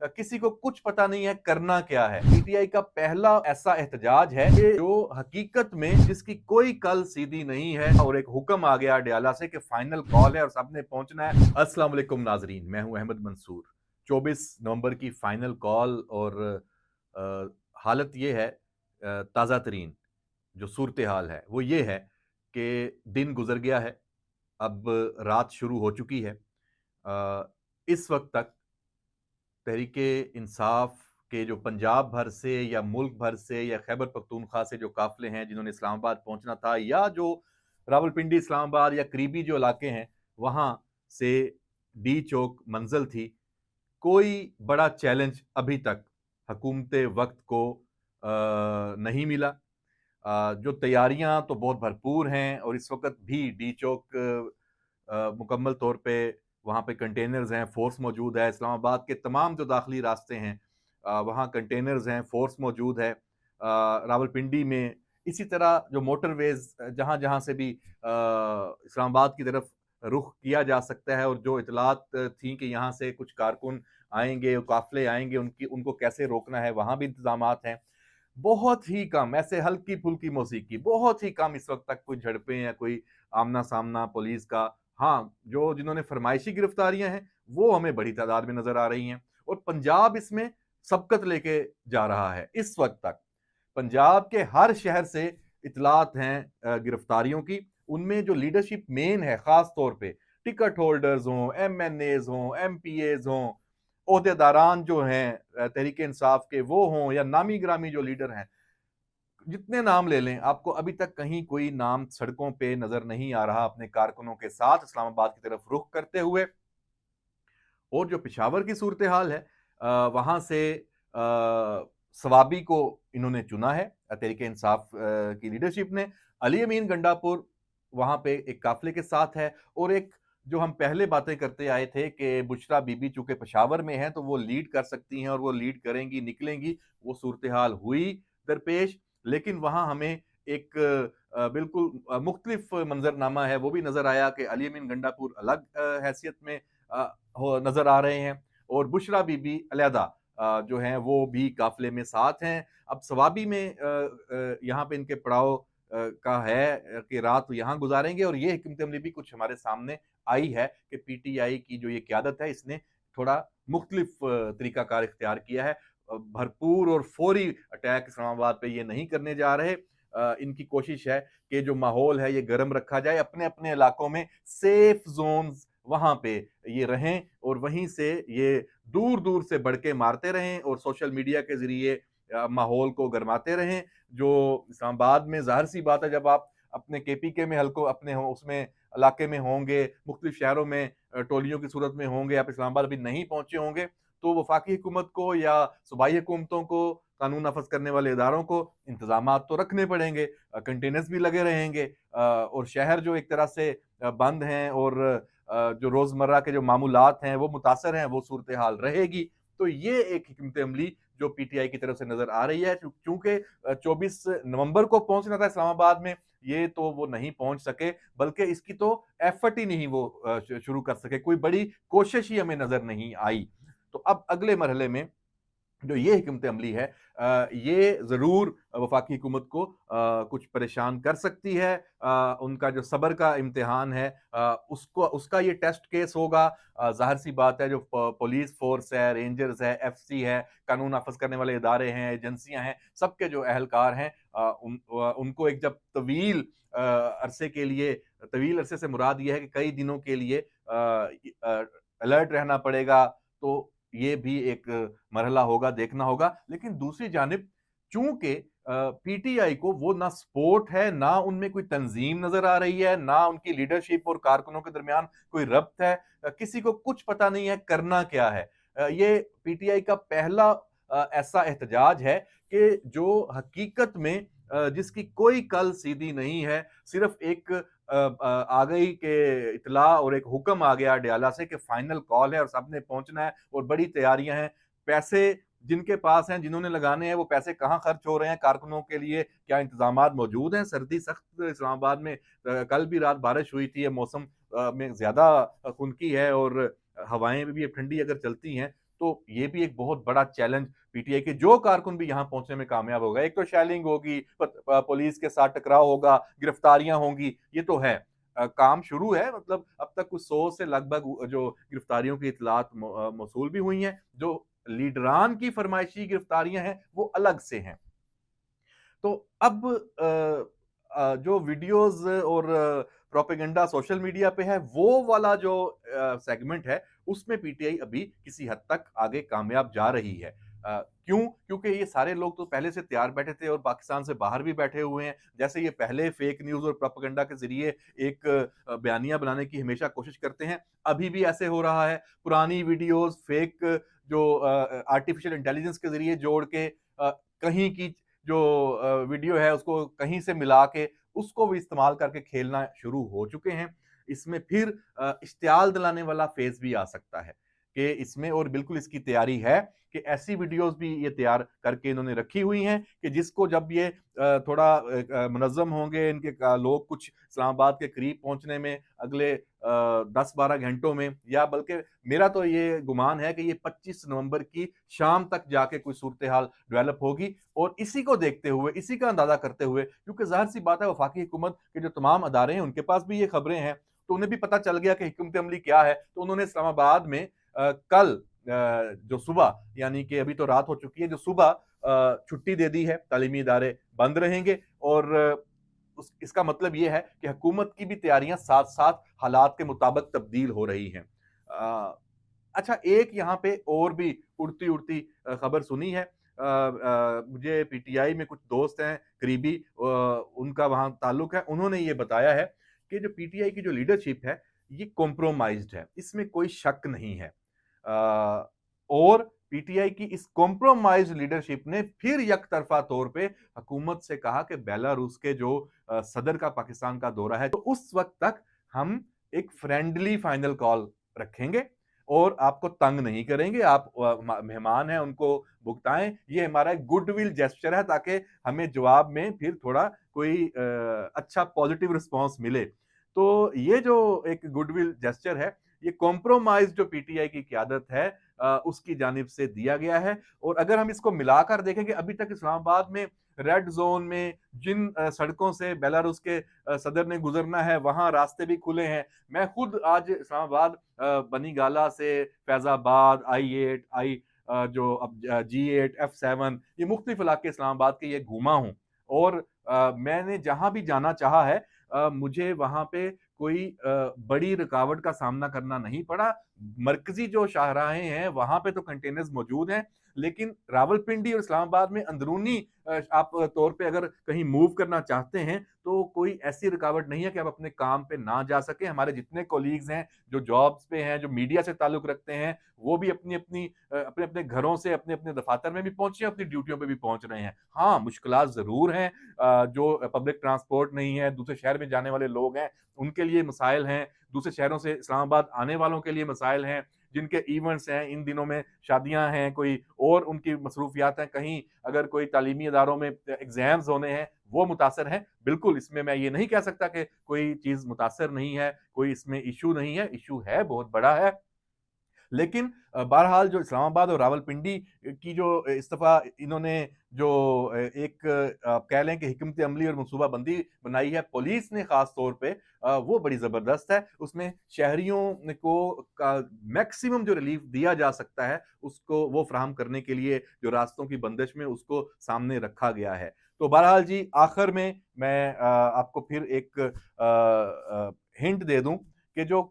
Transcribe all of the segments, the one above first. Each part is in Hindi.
किसी को कुछ पता नहीं है करना क्या है। पीटीआई का पहला ऐसा एहतजाज है कि जो हकीकत में जिसकी कोई कल सीधी नहीं है और एक हुक्म आ गया अडयाला से कि फाइनल कॉल है और सबने पहुंचना है। अस्सलाम वालेकुम नाजरीन, मैं हूं अहमद मंसूर। 24 नवंबर की फाइनल कॉल और अ, हालत ये है, ताज़ा तरीन जो सूरत हाल है वो ये है कि दिन गुजर गया है, अब रात शुरू हो चुकी है। इस वक्त तक तहरीके इंसाफ के जो पंजाब भर से या मुल्क भर से या खैबर पख्तूनख्वा से जो काफिले हैं जिन्होंने इस्लामाबाद पहुंचना था, या जो रावलपिंडी इस्लामाबाद या करीबी जो इलाके हैं वहां से डी चौक मंजिल थी, कोई बड़ा चैलेंज अभी तक हुकूमत वक्त को नहीं मिला। जो तैयारियां तो बहुत भरपूर हैं और इस वक्त भी डी चौक मुकम्मल तौर पे वहाँ पे कंटेनर्स हैं, फोर्स मौजूद है। इस्लामाबाद के तमाम जो दाखिली रास्ते हैं वहाँ कंटेनर्स हैं, फोर्स मौजूद है। रावलपिंडी में इसी तरह जो मोटरवेज जहाँ जहाँ से भी इस्लामाबाद की तरफ रुख किया जा सकता है और जो इतलात थी कि यहाँ से कुछ कारकुन आएंगे, काफिले आएंगे, उनको कैसे रोकना है, वहाँ भी इंतजामात हैं। बहुत ही कम, ऐसे हल्की फुल्की मौसीकी, बहुत ही कम इस वक्त तक कोई झड़पें या कोई आमना सामना पुलिस का। हाँ, जो जिन्होंने फरमाइशी गिरफ्तारियां हैं वो हमें बड़ी तादाद में नजर आ रही हैं और पंजाब इसमें सबकत लेके जा रहा है। इस वक्त तक पंजाब के हर शहर से इतलात हैं गिरफ्तारियों की। उनमें जो लीडरशिप मेन है, खास तौर पे टिकट होल्डर्स हों, एमएनएज हों, एमपीएज हों, ओहदेदारान जो हैं तहरीके इंसाफ के वो हों, या नामी ग्रामी जो लीडर हैं, जितने नाम ले लें, आपको अभी तक कहीं कोई नाम सड़कों पे नजर नहीं आ रहा अपने कारकुनों के साथ इस्लामाबाद की तरफ रुख करते हुए। और जो पेशावर की सूरत हाल है, वहां से सवाबी को इन्होंने चुना है तहरीके इंसाफ की लीडरशिप ने। अली अमीन गंडापुर वहां पे एक काफिले के साथ है, और एक जो हम पहले बातें करते आए थे कि बुशरा बीबी चूंकि पेशावर में है तो वो लीड कर सकती हैं और वो लीड करेंगी, निकलेंगी, वो सूरत हाल हुई दरपेश। लेकिन वहां हमें एक बिल्कुल मुख्तलिफ मंजरनामा है वो भी नजर आया कि अली अमीन गंडापुर अलग हैसियत में नजर आ रहे हैं और बुशरा बीबी अलहदा जो हैं वो भी काफिले में साथ हैं। अब सवाबी में यहाँ पे इनके पड़ाव का है कि रात यहाँ गुजारेंगे, और ये हिकमत अमली भी कुछ हमारे सामने आई है कि पीटीआई की जो ये क्यादत है इसने थोड़ा मुख्तलिफ तरीकाकार इख्तियार किया है। भरपूर और फौरी अटैक इस्लामाबाद पे ये नहीं करने जा रहे। इनकी कोशिश है कि जो माहौल है ये गर्म रखा जाए, अपने अपने इलाकों में सेफ जोन्स वहां पे ये रहें और वहीं से ये दूर दूर से बढ़के मारते रहें और सोशल मीडिया के जरिए माहौल को गरमाते रहें। जो इस्लामाबाद में जाहिर सी बात है, जब आप अपने केपीके में हल्को अपने हो उसमें इलाके में होंगे, मुख्तलिफ शहरों में टोलियों की सूरत में होंगे, आप इस्लामाबाद अभी नहीं पहुंचे होंगे, तो वफाकी हुकूमत को या सूबाई हुकूमतों को, कानून नाफज करने वाले इदारों को इंतजाम तो रखने पड़ेंगे। कंटेनर्स भी लगे रहेंगे और शहर जो एक तरह से बंद हैं और जो रोजमर्रा के जो मामूलात हैं वो मुतासर हैं, वो सूरत हाल रहेगी। तो ये एक हिकमत अमली जो पीटीआई की तरफ से नजर आ रही है, चूंकि 24 नवंबर को पहुंचना था इस्लामाबाद में, ये तो वो नहीं पहुंच सके, बल्कि इसकी तो एफर्ट ही नहीं वो शुरू कर सके, कोई बड़ी कोशिश ही हमें नजर नहीं आई। तो अब अगले मरहले में जो ये हिकमत अमली है, ये ज़रूर वफाकी हुकूमत को कुछ परेशान कर सकती है। उनका जो सब्र का इम्तिहान है, उसका ये टेस्ट केस होगा। ज़ाहिर सी बात है, जो पुलिस फोर्स है, रेंजर्स है, एफसी है, कानून नाफज करने वाले इदारे हैं, एजेंसियां हैं, सबके जो अहलकार हैं, उनको एक जब तवील अरसे के लिए, तवील अरसे से मुराद ये है कि कई दिनों के लिए अलर्ट रहना पड़ेगा, तो ये भी एक मरहला होगा, देखना होगा। लेकिन दूसरी जानिब चूंकि पीटीआई को वो ना सपोर्ट है, ना उनमें कोई तंजीम नजर आ रही है, ना उनकी लीडरशिप और कारकुनों के दरमियान कोई रब्त है, किसी को कुछ पता नहीं है करना क्या है। ये पीटीआई का पहला ऐसा एहतजाज है कि जो हकीकत में जिसकी कोई कल सीधी नहीं है, सिर्फ एक आ गई कि इतला और एक हुक्म आ गया अडयाला से कि फाइनल कॉल है और सबने पहुंचना है और बड़ी तैयारियां हैं। पैसे जिनके पास हैं, जिन्होंने लगाने हैं, वो पैसे कहाँ खर्च हो रहे हैं, कारकुनों के लिए क्या इंतजामात मौजूद हैं। सर्दी सख्त इस्लामाबाद में, कल भी रात बारिश हुई थी, मौसम में ज्यादा खुनकी है और हवाएं भी अब ठंडी अगर चलती हैं तो ये भी एक बहुत बड़ा चैलेंज पीटीआई के जो कारकुन भी यहां पहुंचने में कामयाब होगा। एक तो शेलिंग होगी, पुलिस के साथ टकराव होगा, गिरफ्तारियां होंगी, ये तो है। काम शुरू है, मतलब अब तक कुछ 100 से लगभग जो गिरफ्तारियों की इतलात मौसूल भी हुई हैं। जो लीडरान की फरमाइशी गिरफ्तारियां हैं वो अलग से हैं। तो अब जो वीडियोस और प्रोपेगेंडा सोशल मीडिया पे है, वो वाला जो सेगमेंट है, उसमें पीटीआई अभी किसी हद तक आगे कामयाब जा रही है। क्यों? क्योंकि ये सारे लोग तो पहले से तैयार बैठे थे और पाकिस्तान से बाहर भी बैठे हुए हैं। जैसे ये पहले फेक न्यूज़ और प्रोपेगेंडा के ज़रिए एक बयानिया बनाने की हमेशा कोशिश करते हैं, अभी भी ऐसे हो रहा है। पुरानी वीडियोज़ फेक जो आर्टिफिशियल इंटेलिजेंस के ज़रिए जोड़ के कहीं की जो वीडियो है उसको कहीं से मिला के उसको भी इस्तेमाल करके खेलना शुरू हो चुके हैं। इसमें फिर इश्तियाल दिलाने वाला फेज़ भी आ सकता है कि इसमें, और बिल्कुल इसकी तैयारी है कि ऐसी वीडियोस भी ये तैयार करके इन्होंने रखी हुई हैं कि जिसको जब ये थोड़ा मुनज़्ज़म होंगे, इनके लोग कुछ इस्लामाबाद के करीब पहुंचने में अगले 10-12 घंटों में, या बल्कि मेरा तो ये गुमान है कि ये 25 नवंबर की शाम तक जाके कोई सूरत हाल डेवलप होगी। और इसी को देखते हुए, इसी का अंदाजा करते हुए, क्योंकि ज़ाहिर-सी बात है वफाकी हुकूमत के जो तमाम अदारे हैं उनके पास भी ये खबरें हैं, तो उन्हें भी पता चल गया कि हिकमत अमली क्या है। तो उन्होंने इस्लामाबाद में कल जो सुबह, यानी कि अभी तो रात हो चुकी है, जो सुबह छुट्टी दे दी है, तालीमी इदारे बंद रहेंगे। और इसका मतलब ये है कि हुकूमत की भी तैयारियां साथ-साथ हालात के मुताबिक तब्दील हो रही हैं। अच्छा, एक यहाँ पे और भी उड़ती-उड़ती खबर सुनी है। मुझे पीटीआई में कुछ दोस्त हैं करीबी, उनका वहाँ ताल्लुक है। उन्होंने ये बताया है कि जो पीटीआई की जो लीडरशिप है, ये कॉम्प्रोमाइज़्ड है, इसमें कोई शक नहीं है। और पीटीआई की इस कॉम्प्रोमाइज्ड लीडरशिप ने फिर यकतरफा तौर पे हुकूमत से कहा कि बेलारूस के जो सदर का पाकिस्तान का दौरा है, तो उस वक्त तक हम एक फ्रेंडली फाइनल कॉल रखेंगे और आपको तंग नहीं करेंगे। आप मेहमान हैं, उनको भुगताएं। ये हमारा एक गुडविल जेस्चर है ताकि हमें जवाब में फिर थोड़ा कोई अच्छा पॉजिटिव रिस्पॉन्स मिले। तो ये जो एक गुडविल जेस्चर है, ये कॉम्प्रोमाइज जो पीटीआई की क़यादत है उसकी जानिब से दिया गया है। और अगर हम इसको मिलाकर देखें कि अभी तक इस्लामाबाद में रेड जोन में जिन सड़कों से बेलारूस के सदर ने गुजरना है, वहां रास्ते भी खुले हैं। मैं खुद आज इस्लामाबाद बनीगाला से फैजाबाद I8 जो अब G8 F7, ये मुख्तलिफ इलाके इस्लामाबाद के ये घूमा हूँ। और मैंने जहां भी जाना चाहा है, मुझे वहां पे कोई बड़ी रुकावट का सामना करना नहीं पड़ा। मरकजी जो शाहराहें हैं वहां पे तो कंटेनर्स मौजूद हैं, लेकिन रावलपिंडी और इस्लामाबाद में अंदरूनी आप तौर पे अगर कहीं मूव करना चाहते हैं तो कोई ऐसी रुकावट नहीं है कि आप अपने काम पे ना जा सके। हमारे जितने कोलीग्स हैं जो जॉब्स पे हैं, जो मीडिया से ताल्लुक रखते हैं, वो भी अपनी अपनी अपने अपने घरों से अपने अपने दफातर में भी पहुंचे, अपनी ड्यूटियों पे भी पहुंच रहे हैं। हाँ, मुश्किलात जरूर हैं। जो पब्लिक ट्रांसपोर्ट नहीं है, दूसरे शहर में जाने वाले लोग हैं, उनके लिए मसाइल हैं। दूसरे शहरों से इस्लामाबाद आने वालों के लिए मसाइल हैं। जिनके इवेंट्स हैं, इन दिनों में शादियां हैं, कोई और उनकी मसरूफियात हैं, कहीं अगर कोई तालीमी इदारों में एग्जाम्स होने हैं, वो मुतासर हैं। बिल्कुल, इसमें मैं ये नहीं कह सकता कि कोई चीज़ मुतासर नहीं है, कोई इसमें इशू नहीं है। इशू है, बहुत बड़ा है। लेकिन बहरहाल जो इस्लामाबाद और रावलपिंडी की जो इस दफ़ा इन्होंने जो एक आप कह लें कि हिकमत अमली और मनसूबाबंदी बनाई है पुलिस ने ख़ास तौर पे, वो बड़ी ज़बरदस्त है। उसमें शहरियों को का मैक्सिमम जो रिलीफ दिया जा सकता है, उसको वो फ़राहम करने के लिए जो रास्तों की बंदिश में उसको सामने रखा गया है। तो बहरहाल जी, आखिर में मैं आपको फिर एक हिंट दे दूँ कि जो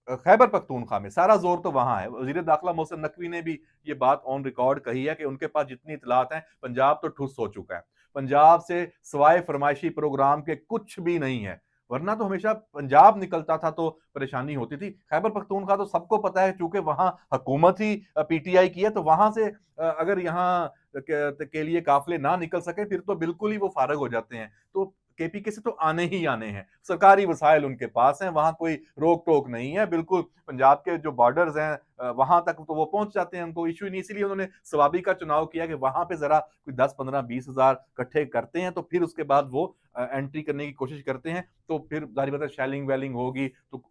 खैबर पख्तूनख्वा में सारा जोर तो वहां है। वजीर दाखिला मोहसिन नकवी ने भी ये बात ऑन रिकॉर्ड कही है कि उनके पास जितनी इतलात हैं, पंजाब तो ठुस हो चुका है। पंजाब से सिवाय फरमाइशी प्रोग्राम के कुछ भी नहीं है। वरना तो हमेशा पंजाब निकलता था तो परेशानी होती थी। खैबर पख्तूनख्वा तो सबको पता है, चूंकि वहां हुकूमत ही पीटीआई की है, तो वहां से अगर यहाँ के लिए काफिले ना निकल सके फिर तो बिल्कुल ही वो फारग हो जाते हैं। तो केपीके से तो आने ही आने हैं, सरकारी वसाइल उनके पास हैं, वहां कोई रोक टोक नहीं है, बिल्कुल पंजाब के जो बॉर्डर्स हैं वहां तक तो वो पहुंच जाते हैं, उनको इश्यू नहीं। इसीलिए उन्होंने स्वाबी का चुनाव किया कि वहां पे जरा कोई 10-15-20 हज़ार इकट्ठे करते हैं, तो फिर उसके बाद वो एंट्री करने की कोशिश करते हैं, तो फिर जाहिर बात है शेलिंग वेलिंग होगी, तो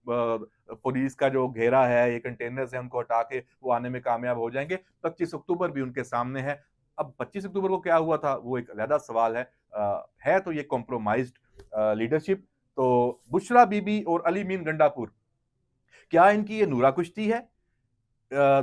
पुलिस का जो घेरा है, ये कंटेनर्स है, उनको हटा के वो आने में कामयाब हो जाएंगे। 25 अक्टूबर भी उनके सामने है। अब 25 अक्टूबर को क्या हुआ था वो एक अलग सवाल है तो ये कॉम्प्रोमाइज्ड लीडरशिप। तो बुशरा बीबी और अली मीन गंडापुर, क्या इनकी ये नूरा कुश्ती है?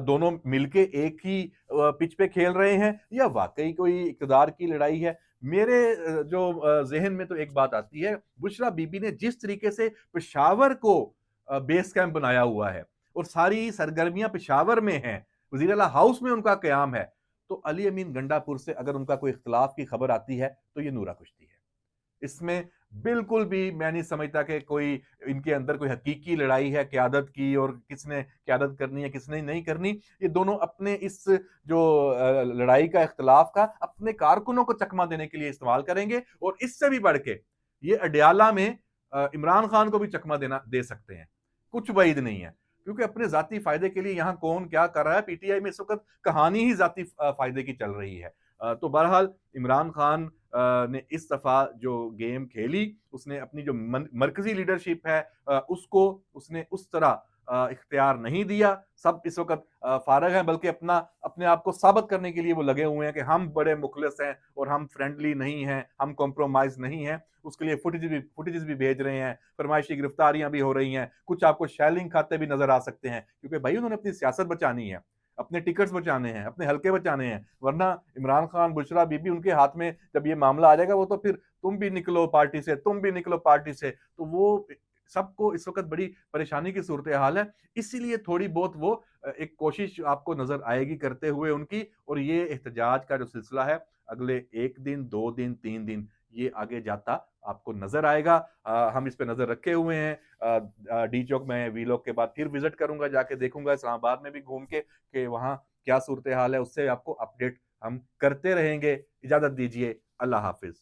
दोनों मिलके एक ही पिच पे खेल रहे हैं या वाकई कोई इक़्तिदार की लड़ाई है? मेरे जो ज़हन में तो एक बात आती है, बुशरा बीबी ने जिस तरीके से पेशावर को बेस कैंप बनाया हुआ है और सारी सरगर्मियां पेशावर में हैं, वज़ीर आला हाउस में उनका क़याम है, तो अली अमीन गंडापुर से अगर उनका कोई इख्तिलाफ की खबर आती है, तो ये नूरा कुश्ती है। इसमें बिल्कुल भी मैं नहीं समझता कि कोई इनके अंदर कोई हकीकी लड़ाई है क़यादत की और किसने क़यादत करनी है, किसने नहीं करनी। ये दोनों अपने इस जो लड़ाई का इख्तिलाफ का अपने कारकुनों को चकमा देने के लिए इस्तेमाल करेंगे और इससे भी बढ़ के ये अडयाला में इमरान खान को भी चकमा दे सकते हैं। कुछ बाद नहीं है, क्योंकि अपने ज़ाती फ़ायदे के लिए यहाँ कौन क्या कर रहा है, पीटीआई में इस वक़्त कहानी ही ज़ाती फ़ायदे की चल रही है। तो बहरहाल इमरान खान ने इस दफ़ा जो गेम खेली, उसने अपनी जो मरकज़ी लीडरशिप है उसको उसने उस तरह इख्तियार नहीं दिया। सब इस वक़्त फ़ारिग हैं, बल्कि अपने आप को साबित करने के लिए वो लगे हुए हैं कि हम बड़े मुख़लिस हैं और हम फ्रेंडली नहीं हैं, हम कॉम्प्रोमाइज़ नहीं हैं। उसके लिए फुटेजेस भी भेज रहे हैं, फरमाइशी गिरफ्तारियाँ भी हो रही हैं, कुछ आपको शेलिंग खाते भी नज़र आ सकते हैं, क्योंकि भई उन्होंने अपनी सियासत बचानी है, अपने टिकट्स बचाने हैं, अपने हलके बचाने हैं, वरना इमरान खान, बुशरा बीबी उनके हाथ में जब ये मामला आ जाएगा, वो तो फिर तुम भी निकलो पार्टी से, तुम भी निकलो पार्टी से, तो वो सबको इस वक़्त बड़ी परेशानी की सूरत-ए-हाल है। इसीलिए थोड़ी बहुत वो एक कोशिश आपको नज़र आएगी करते हुए उनकी, और ये एहतजाज का जो सिलसिला है, अगले 1 दिन, 2 दिन, 3 दिन ये आगे जाता आपको नज़र आएगा। हम इस पे नज़र रखे हुए हैं। डी चौक में वीलॉग के बाद फिर विज़िट करूँगा, जाके देखूँगा इस्लामाबाद में भी घूम के कि वहाँ क्या सूरत-ए-हाल है, उससे आपको अपडेट हम करते रहेंगे। इजाज़त दीजिए, अल्लाह हाफ़िज़।